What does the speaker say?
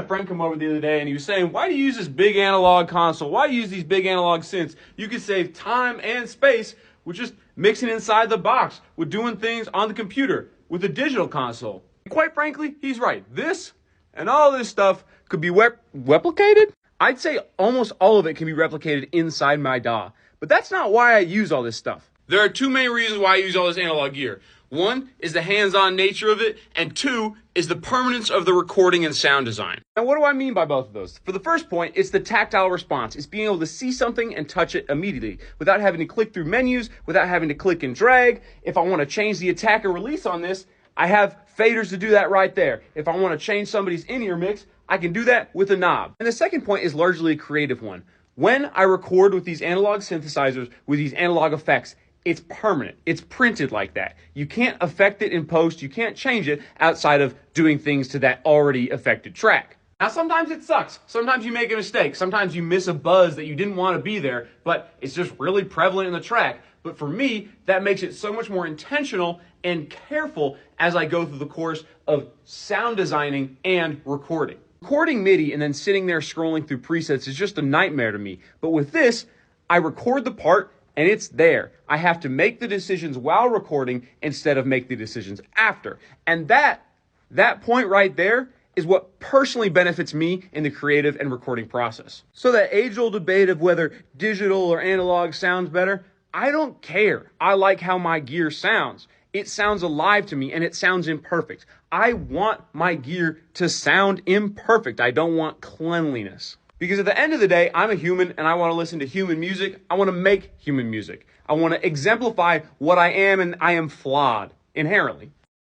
A friend come over the other day and he was saying, why do you use this big analog console? Why do you use these big analog synths? You could save time and space with just mixing inside the box, with doing things on the computer, with a digital console. And quite frankly, he's right. This and all this stuff could be replicated. I'd say almost all of it can be replicated inside my DAW. But that's not why I use all this stuff. There are two main reasons why I use all this analog gear. One is the hands-on nature of it, and two is the permanence of the recording and sound design. Now, what do I mean by both of those? For the first point, it's the tactile response. It's being able to see something and touch it immediately without having to click through menus, without having to click and drag. If I want to change the attack and release on this, I have faders to do that right there. If I want to change somebody's in-ear mix, I can do that with a knob. And the second point is largely a creative one. When I record with these analog synthesizers, with these analog effects, it's permanent. It's printed like that. You can't affect it in post. You can't change it outside of doing things to that already affected track. Now, sometimes it sucks. Sometimes you make a mistake. Sometimes you miss a buzz that you didn't want to be there, but it's just really prevalent in the track. But for me, that makes it so much more intentional and careful as I go through the course of sound designing and recording. Recording MIDI and then sitting there scrolling through presets is just a nightmare to me. But with this, I record the part and it's there. I have to make the decisions while recording instead of make the decisions after. And that point right there is what personally benefits me in the creative and recording process. So that age-old debate of whether digital or analog sounds better, I don't care. I like how my gear sounds. It sounds alive to me and it sounds imperfect. I want my gear to sound imperfect. I don't want cleanliness. Because at the end of the day, I'm a human and I want to listen to human music. I want to make human music. I want to exemplify what I am, and I am flawed inherently.